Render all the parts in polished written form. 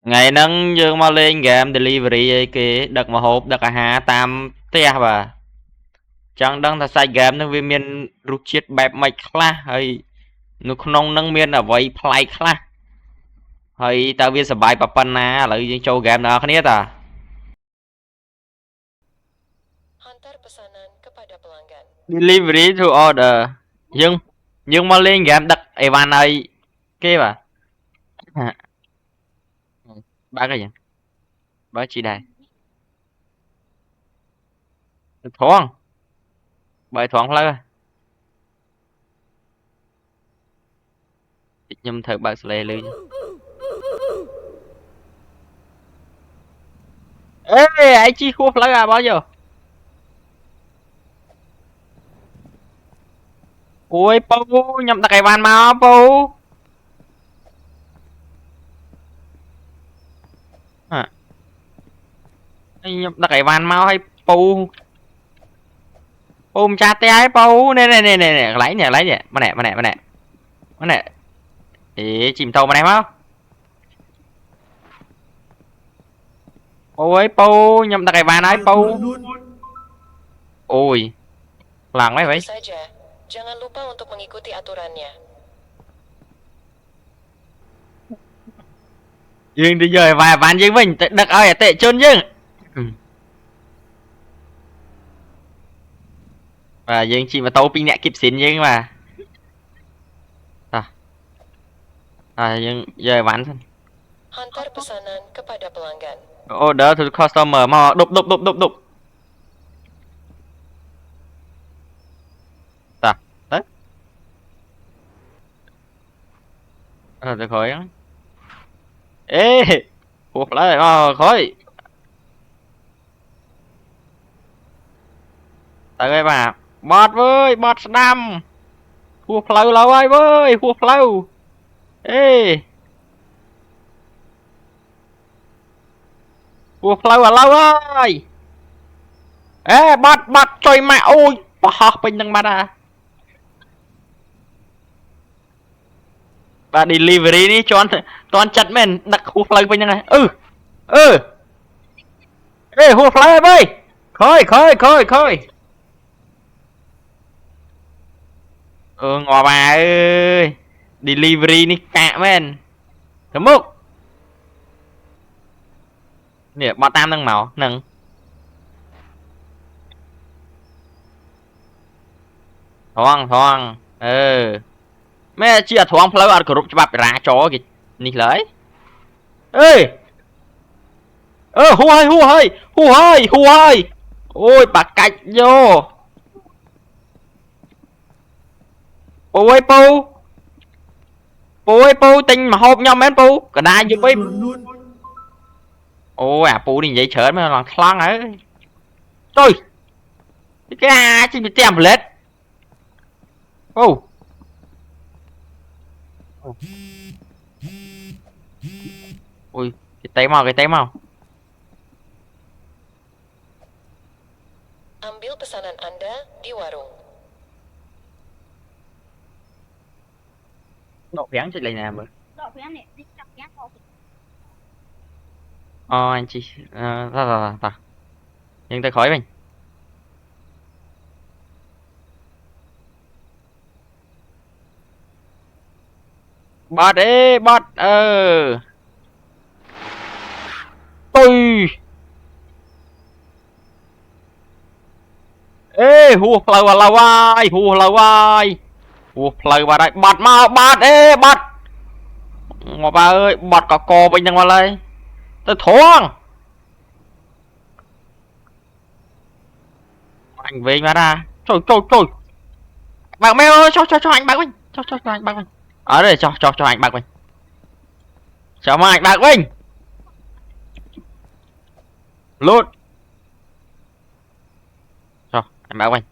Ngày nâng dương mà lên game delivery ấy kì đặt mà hộp đặt hà tam tia bà chẳng đăng thật sai game nó vì miền rút chết bẹp mạch khá hay nó không nâng miền ở vậy play khá hay tao biết sờ bài bà pan na lại dương châu game nào khá à Antar pesanan kepada pelanggan. delivery to order dương mà lên game đặt Evan ấy kì bà ba cái gì ba chỉ đây thoáng bài thoáng lơ nhầm thật bạc sle lư ê ai chi khu lơ à bao giờ ui Pau nhầm đặt cái bàn mà Pau à nhầm đặt cái bàn mà hay Pau ôm cha té ấy Pau nè lấy nè mà nè ý chìm tàu mà này mau ôi Pau nhầm đặt cái bàn ấy Pau ôi làng mấy vậy Saja, jangan lupa untuk mengikuti aturannya. dương đi giờ vài bàn dương mình đặt ơi tệ chôn dương và dương chị mà tàu pin nhẹ kịp xịn dương mà dương giờ bán Antar pesanan kepada pelanggan. order to customer mà đục ta đấy được khỏi ê cuộc lại khỏi tới đây bà bọt với bọt đam cuộc lâu lâu ơi với cuộc lâu ê cuộc lâu à lâu ơi ê bọt trời mẹ ôi bọt bình đằng bà à bà delivery đi cho toàn chặt men đặt cuộc lâu bình đằng này ê cuộc lâu ơi khơi ngò bà ơi delivery ní cạ men thấm mục nè bọn tam nâng màu nâng thoang mẹ chia thoang phơi ở group cho bạp ra chó kì nị lấy ê hu hơi ôi bà cạch vô ôi Pu tinh mà hộp nhau mấy Pu cả đai giúp ấy ôi à Pu đi vậy chở mới làm khăn ấy tôi cái chỉ bị tem lên ô ui cái tay mau Ambil pesanan Anda di warung. độ phén trên này nè mà Độ phén này đi chọc nhát vào. anh chị ta nhưng tay khỏi mình bọt ê bọt tôi ê hùa phơi vào lâu ai hùa phơi vào đây bọt mau bọt ê bọt ngọc ba ơi bọt có cò bên trong vào đây tôi thoáng anh về mà ra trời bạn mèo ơi cho anh bác mình cho anh bác mình ở đây cho anh bác mình cho mà anh bác mình luôn cho anh bác mình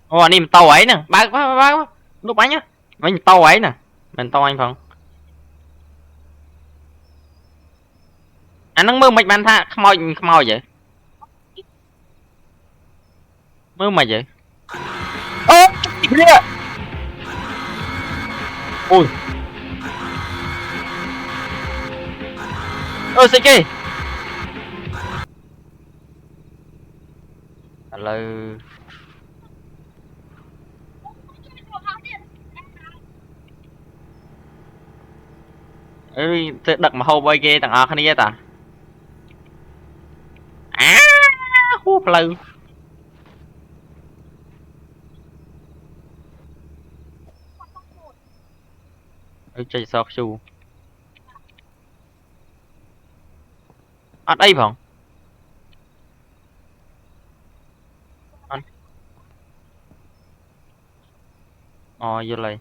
ô anh em tàu ấy nè bác lúc anh nhá mình tàu ấy nè mình tàu anh không anh đang mơ mệt bàn tha không vậy mơ mà vậy ơ kìa ui ôi xích kì là ơi tự đặt mà hô bay kia tặng ở khăn ta á hú lâu ơi chơi sao chu ở đây phòng anh vô lại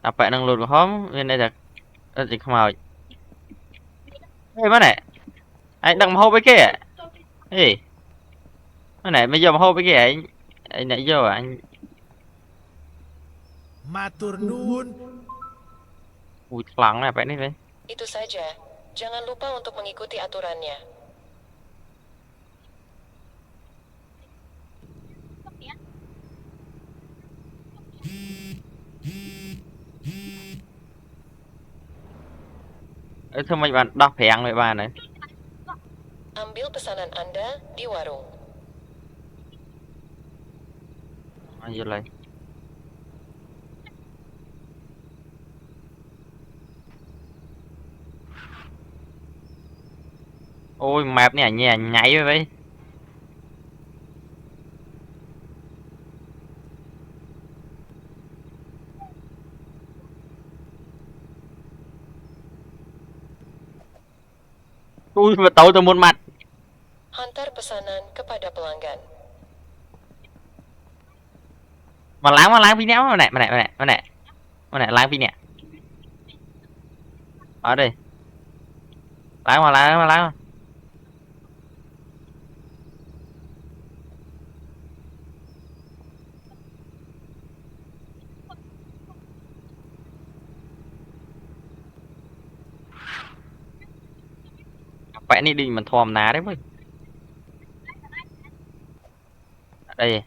à bạn đang lùi vào hóm bên đây là gì không mời ê má này anh đặt mà hô bay kia ê má này bây giờ mà hô bay kia anh nãy giờ anh Matur nuwun. ui lắng này bạn đi vậy Itu saja. Jangan lupa untuk mengikuti aturannya. ê thôi mấy bạn đọc phèn vậy bạn này Ambil pesanan Anda di warung. vô lại ôi map này nhảy nhảy vậy ui mà tàu tôi một mặt Hantar pesanan kepada pelanggan. mà láng phi ném mà này láng phi nè ở đây láng vẽ đi đi mình thòm ná đấy với đây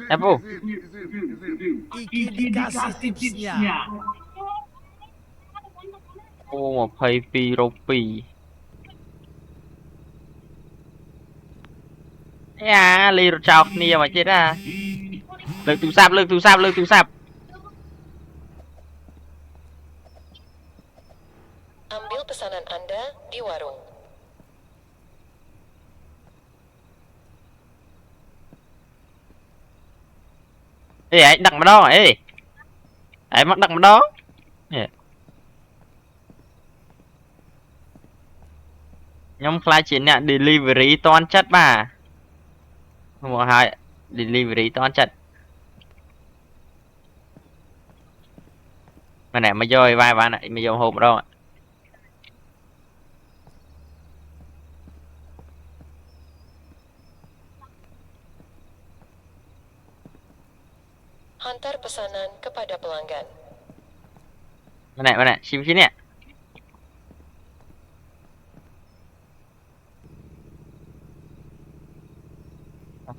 Apple Iki dikasih tipsnya. ô một pay pi rô pi à li chọc nia mà chết à lực tù sạp Ambil pesanan Anda di warung. ê ấy đặt mà đó ê ấy mất đặt mà đó nhóm fly chiến nè delivery toán chất bà một hai delivery toán chất mà nè mà vô vai bạn này mà vô hộp đâu ạ Hantar pesanan kepada pelanggan. mà này chim chín nè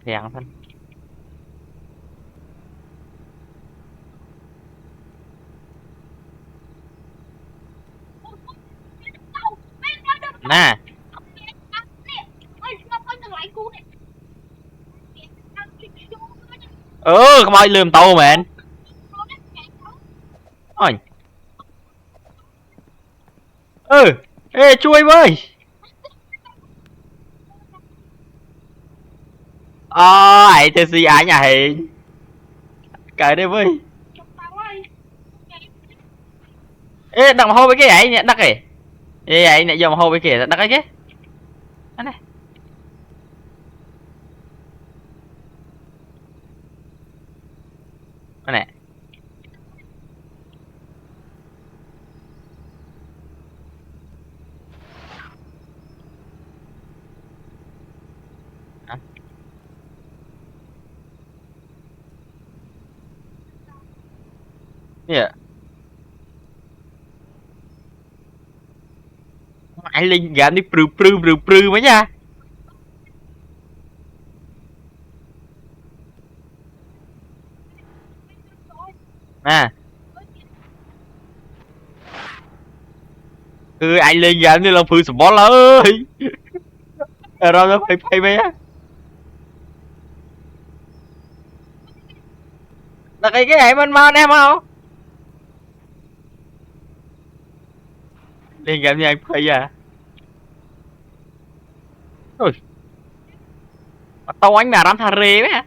phèn thân nè không ai lườm tàu mền ôi ê chui với ấy thì gì ai nhà hiện cởi đây với ê đặt mà hô với cái ấy nhỉ đặt kì ê ấy nãy giờ mà hô với kì đặt cái chứ anh này anh này yeah ai linh gà đi prư mấy nha nè anh lên game đi làm phư sport ơi rồi nó phải mấy á là cái này mình mau em không lên game như anh phải à ôi tao anh mà làm thà rê mấy hả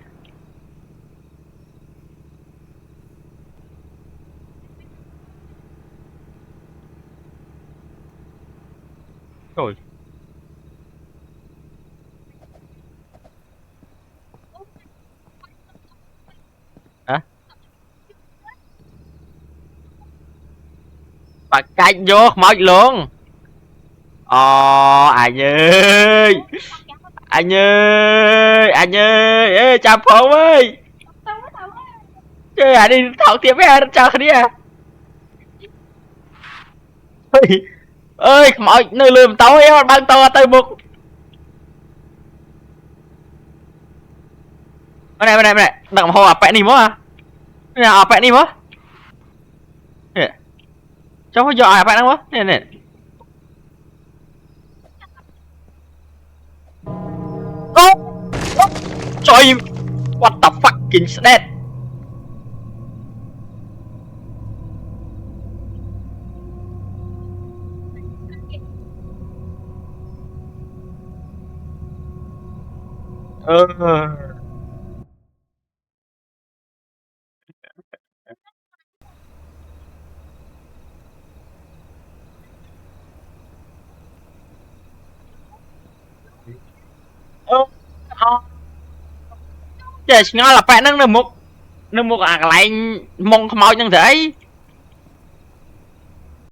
rồi hả bà cạch vô mau luôn anh ơi anh ơi ê chào phong ơi chơi à đi thảo tiếp với anh chào đi à ơi mọi nơi lườm tao ấy băng to tới một bên này đặng hồ à pẹ đi mất à nè à pẹ đi mất cháu có dọa à pẹ đâu mất nè nè trời what the fucking shit trời ngon là pẹ nâng được một à cái lại mong mau chẳng thể